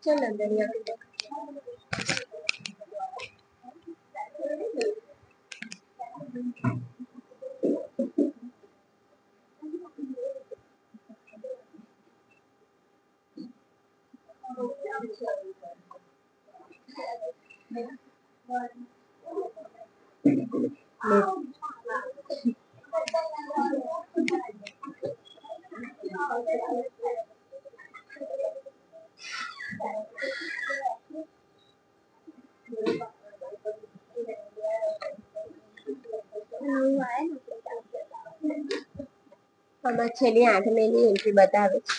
चल अंदर ही आके देख। આમાં છેલ્લી 8 મહિની એન્ટ્રી બતાવે છે.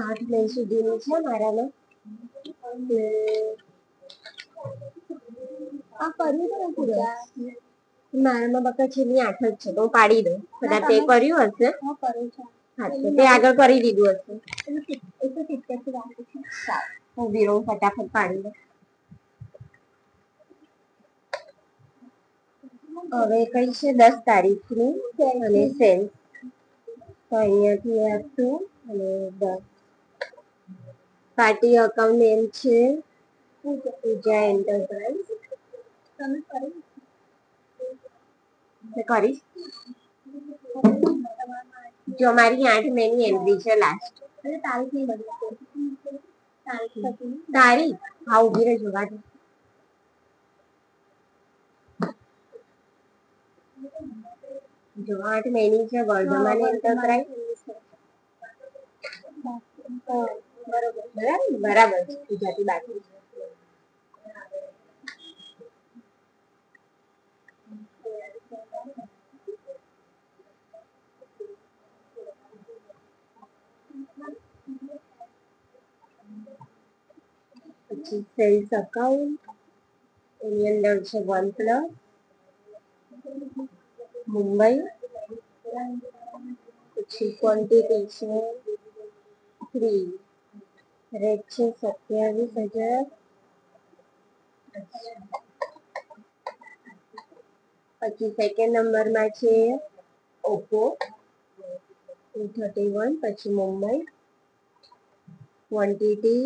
આઠ મે સુધીની છે મારામાં. આ કર્યું તો મારામાં બકા છેલ્લી 8 જ છે તો હું પાડી દઉં. કદાચ તે કર્યું હશે. હા તો તે આગળ કરી દીધું હશે. હું વીરો ફટાફટ પાડી દઉં. હવે કઈ છે 10 તારીખની અને સેલ તો અહીંયાથી આપશું અને 10 પાર્ટી અકાઉન્ટ નેમ છે પૂજા એન્ટરપ્રાઇઝ. કરીશ જો મારી 8 મેની એન્ટ્રી છે લાસ્ટ તારીખ. હા ઉભી રહેજો વાત જો 8 મેની છે વર્ધમાન એન્ટરપ્રાઇઝ. બરાબર છે ગુજરાતી બાકી છે. પછી સેલ્સ અકાઉન્ટ એની અંદર છે OnePlus મુંબઈ. પછી ક્વોન્ટિટી છે 3 રેટ છે 27,000. પછી સેકન્ડ નંબરમાં છે ઓપ્પો 231 પછી મુંબઈ ક્વોન્ટિટી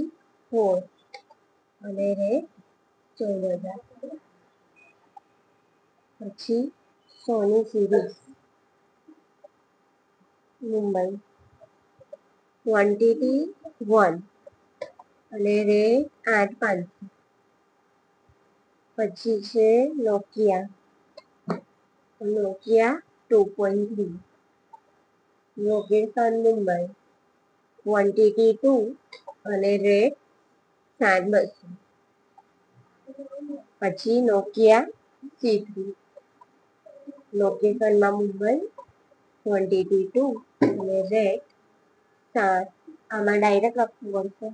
4 અને રેટ 14,000. પછી સોની સિરીઝ મુંબઈ ક્વોન્ટિટી 1 અને રેટ 8,500. પછી છે નોકિયા 2.3 લોકેશન મુંબઈ ક્વોન્ટિટી 2 અને રેટ 7,200. પછી નોકિયા C3 લોકેશનમાં મુંબઈ ક્વોન્ટિટી 2 અને રેટ 7. આમાં ડાયરેક્ટ લખવું પડશે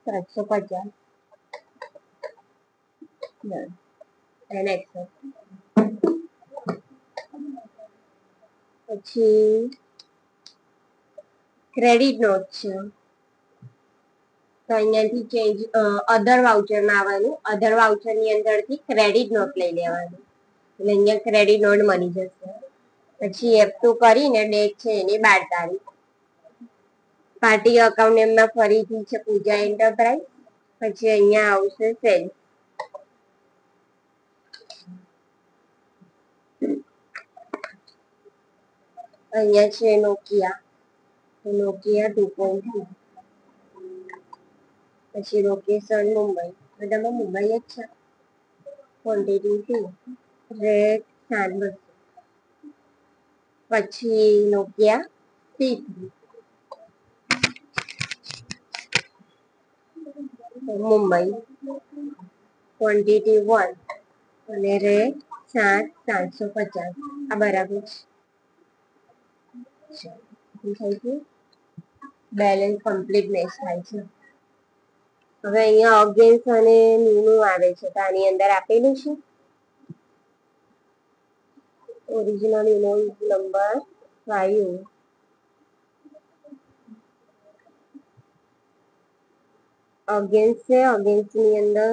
7,750. પછી ક્રેડિટ નોટ છે તો અહીંયાથી ચેન્જ અધર વાઉચરમાં આવવાનું. અધર વાઉચરની અંદરથી ક્રેડિટ નોટ લઈ લેવાનું એટલે અહીંયા ક્રેડિટ નોટ મળી જશે. પછી F2 કરીને ડેટ છે એની 12 તારીખ. પાર્ટી અકાઉન્ટ નેમમાં ફરીથી છે પૂજા એન્ટરપ્રાઇઝ. પછી અહીંયા આવશે સેલ. અહીંયા છે નોકિયા 2.3 પછી લોકેશન મુંબઈ બધામાં મુંબઈ જ છે ક્વોન્ટિટી 2 રેટ 7,200. પછી નોકિયા C3 મુંબઈ ક્વોન્ટિટી 1 અને રેટ 7,750. આ બરાબર છે. બેલેન્સ કમ્પ્લીટ મેચ થાય છે. હવે અહીંયા અગેન્સ અને ન્યૂનું આવે છે તો આની અંદર આપેલું છે ઓરિજિનલ ઇનવોઇસ નંબર 5 અગેન્સ્ટ છે, અગેન્સ્ટ ની અંદર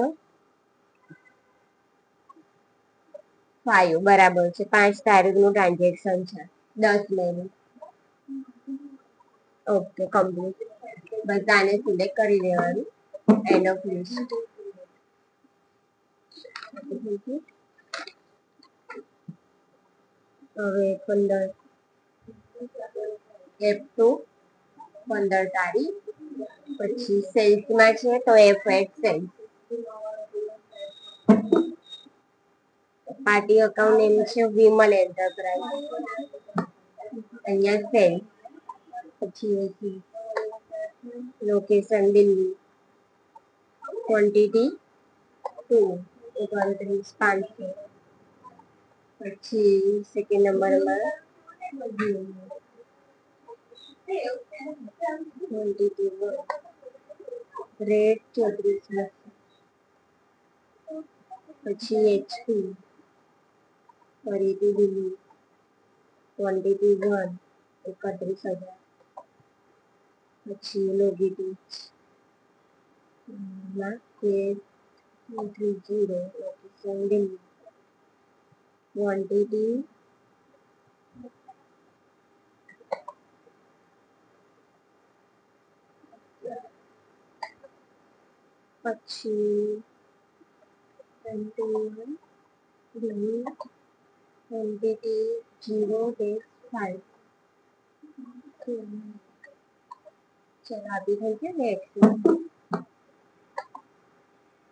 5 બરાબર છે. 5 તારીખનું ટ્રાન્ઝેક્શન છે, 10 મેનું. Okay complete. બસ આને સિલેક્ટ કરી દેવાનું, એન્ડ ઓફ લિસ્ટ. હવે 15 F2 15 તારીખ. પછી સેલ્સમાં છે તો F8 cells. Party account name છે વિમલ એન્ટરપ્રાઇઝ. અહીંયા સેલ. પછી લોકેશન દિલ્હી. ક્વોન્ટિટી 2 29,500. પછી સેકન્ડ નંબરમાં ક્વોન્ટિટી રેટ 34. પછી HP ફરીથી દિલ્હી. ક્વોન્ટિટી 1 31,000. પછી લોગીટી K30 લોકેશન દિલ્હી. ક્વોન્ટિટી પછી 21 દિલ્હી. ક્વોન્ટિટી 0-5. ચલો આપી થઈ છે ને.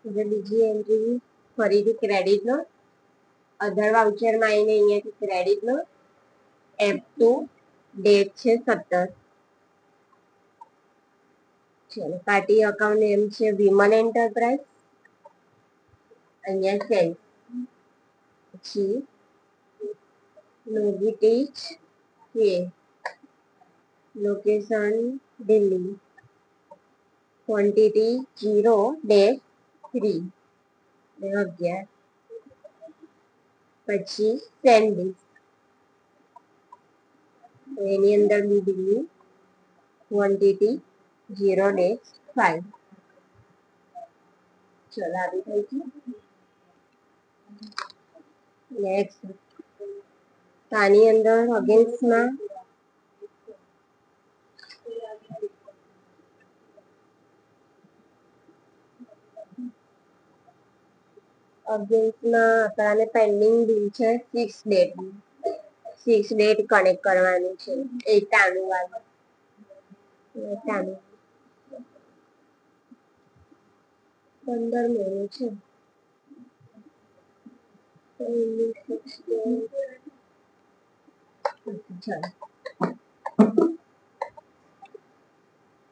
હવે બીજી એન્ટ્રી ફરીથી ક્રેડિટ નો. અધર વાઉચરમાં આવીને અહીંયાથી ક્રેડિટ નો. F2 ડેટ છે 17. ચલો પાર્ટી અકાઉન્ટ નેમ છે વિમલ એન્ટરપ્રાઇઝ. અહીંયા સેલ. પછી લોગીટીચ કે લોકેશન દિલ્હી. ક્વોન્ટિટી 0-3 11. પછી સેન્ડિસ એની અંદર બી દિલ્હી. ક્વોન્ટિટી 0-5. ચલો આવી થઈ ગયું. નેક્સ્ટ આની અંદર અગેન્સ્ટમાં આપણાને પેન્ડિંગ બિલ છે 6 ડેટ. 6 ડેટ કનેક્ટ કરવાની છે. 91 વાળું. 15 મહિનો છે.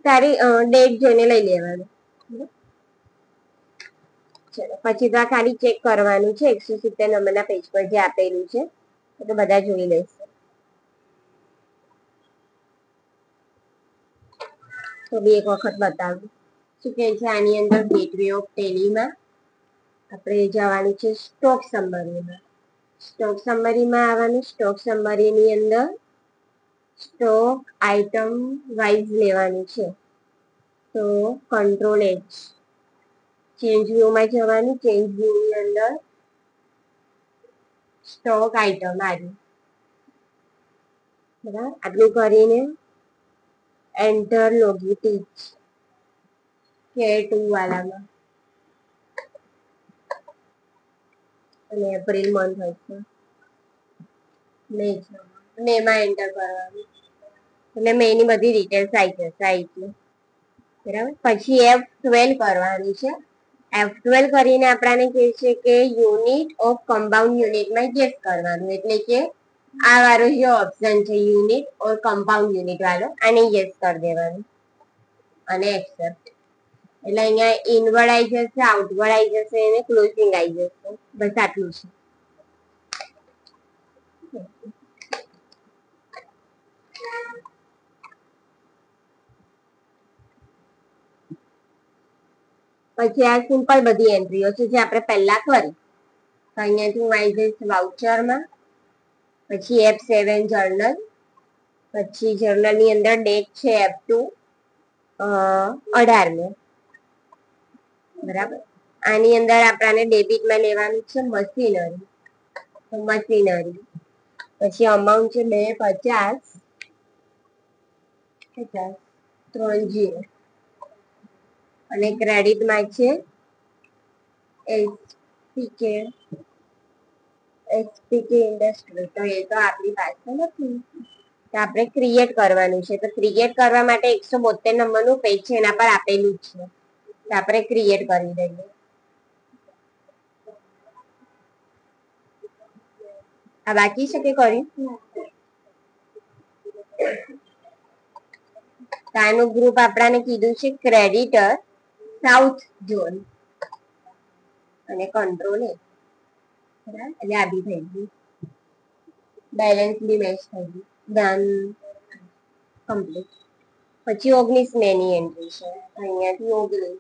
તારી ડેટ જોઈને લઈ લેવાનું. ચલો પછી તો ખાલી ચેક કરવાનું છે 170 નંબરના પેજ પર જે આપેલું છે તો બધા જોઈ લેશે. તો બી એક વખત બતાવું શું કહે છે આની અંદર ગેટવે ઓફ ટેલીમાં આપણે જવાનું છે સ્ટોક સમરીમાં. સ્ટોક સમરીમાં આવવાનું. સ્ટોક સમરીની અંદર સ્ટોક આઇટમ વાઇઝ લેવાનું છે. તો કંટ્રોલ H. ચેન્જ વ્યૂમાં જવાનું. ચેન્જ વ્યૂની અંદર સ્ટોક આઇટમ આવી. બરાબર આટલું કરીને એન્ટર લોગીટીચ K2 વાળામાં અને એપ્રિલ મંથ હશે. મેમાં એન્ટર કરવાનું એટલે મેની બધી ડિટેલ્સ આવી જશે. બરાબર પછી F12 કરવાની છે. F12 કરીને આપણને કહે છે કે યુનિટ ઓફ કમ્પાઉન્ડ યુનિટમાં યસ કરવાનું. એટલે કે આ વાળો જે ઓપ્શન છે યુનિટ ઓર કમ્પાઉન્ડ યુનિટ વાળો આને યસ કરી દેવાનું અને એક્સેપ્ટ. એટલે અહીંયા ઇનવર્ડ આવી જશે, આઉટવર્ડ આવી જશે અને ક્લોઝિંગ આવી જશે. બસ આટલું છે. પછી આ સિમ્પલ બધી એન્ટ્રીઓ છે જે આપણે પહેલા કરી. તો અહીંયાથી હું આવી જઈશ વાઉચરમાં. પછી F7 જર્નલ. પછી જર્નલની અંદર ડેટ છે F2 18 મે. બરાબર. આની અંદર આપણને ડેબિટમાં લેવાનું છે મશીનરી, મશીનરી. પછી અમાઉન્ટ છે 250, 30, અને ક્રેડિટમાં છે એસપીકે, ઇન્ડસ્ટ્રી. તો એ તો આપણી પાસે નથી, તો આપણે ક્રિએટ કરવાનું છે. તો ક્રિએટ કરવા માટે 172 નંબરનું પેજ છે, એના પર આપેલું જ છે. તો આપણે ક્રિએટ કરી દઈએ. આ બાકી છે કે કર્યું? આનું ગ્રુપ આપણાને કીધું છે ક્રેડિટર સાઉથ ઝોન અને કંટ્રોલ એ. એટલે આ બી થઈ ગયું, બેલેન્સ બી મેચ થઈ ગયું. Done, complete. પછી 19 મેની એન્ટ્રી છે, અહીંયાથી 19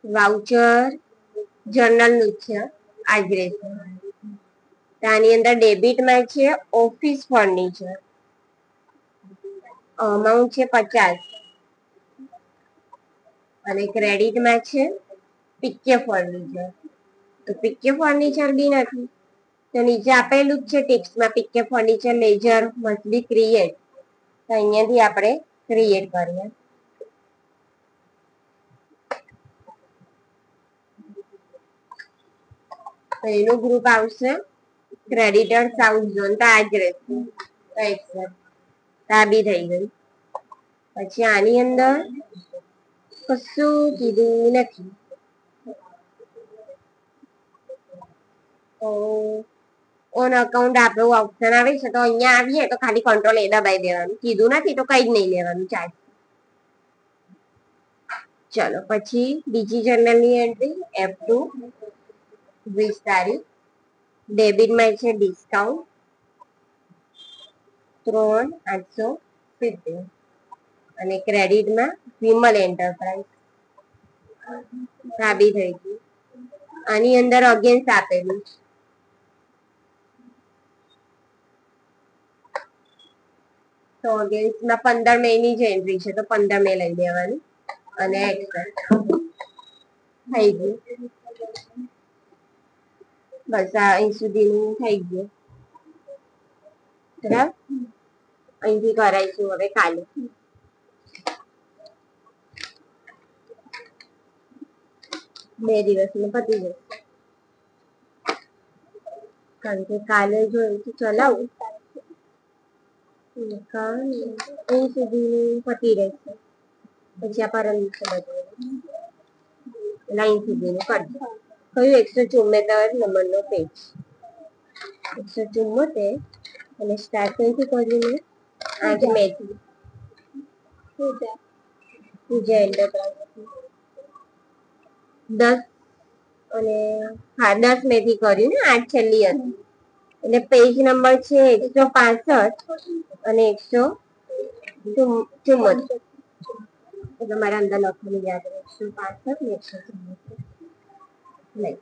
વાઉચર જર્નલ નું છે. આજરે આની અંદર ડેબિટમાં છે ઓફિસ ફર્નિચર, અમાઉન્ટ છે 50, અને ક્રેડિટમાં છે પીકે ફર્નિચર. તો પીકે ફર્નિચર બી નથી, તો નીચે આપેલું જ છે ટિપ્સમાં PK furniture ledger must be create. તો અહીંયાથી આપણે ક્રિએટ કરીએ. તો એનું ગ્રુપ આવશે ક્રેડિટર સાઉથ ઝોન. તો આ જ રહેશે, આ બી થઈ ગયું. પછી આની અંદર કશું કીધું નથી. ઓન અકાઉન્ટ આપણું ઓપ્શન આવે છે, તો અહીંયા આવીએ તો ખાલી કંટ્રોલ એ દબાઈ દેવાનું. કીધું નથી તો કઈ જ નહીં લેવાનું, ચાર્જ. ચલો પછી બીજી જર્નલની એન્ટ્રી F2, 20 તારીખ. ડેબિટમાં છે ડિસ્કાઉન્ટ 3,870, અને ક્રેડિટમાં વિમલ એન્ટરપ્રાઇઝ. આ બી થઈ ગયું. આની અંદર અગેન્સ્ટ આપેલું છે. તો અગેન્સ્ટમાં 15 મે ની જ એન્ટ્રી છે, તો 15 મે લઈ લેવાની, અને એક્સેપ્ટ થઈ ગયું. બસ અહીં સુધીનું થઈ ગયું. બરાબર, અહીંથી કરાઈશું હવે કાલે. બે દિવસમાં પતી જશે, કારણ કે કાલે જો અહીંથી ચલાવું અહીં સુધીનું પતી રહેશે. પછી આ પરમ દિવસે બધું લાઈન સુધીનું કરજો. કયું 174 નંબરનો પેજ, 174, અને સ્ટાર્ટ ક્યાંથી કર્યું? આજે મેથી પૂજા એન્ટરપ્રાઇઝ 10, અને હા 10 મે થી કર્યું ને, 8 છેલ્લી હતી. એટલે પેજ નંબર છે 165 અને 174. તમારા અંદર લખવાનું યાદ રહે, 165 ને 174. નહીં,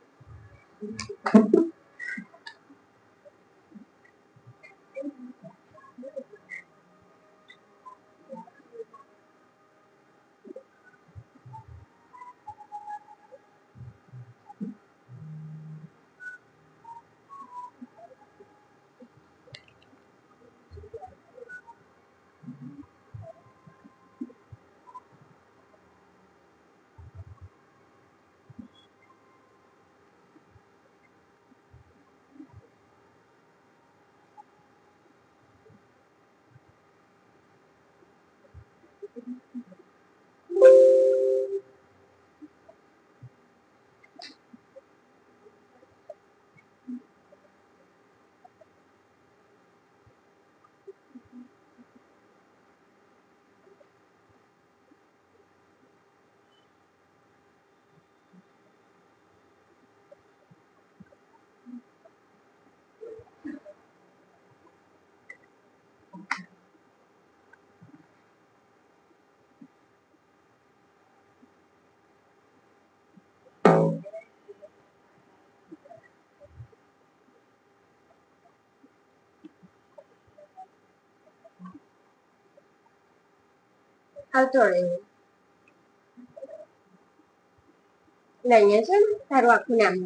આવતો રહે. એટલે અહીંયા છે ને તારું આખું નામ.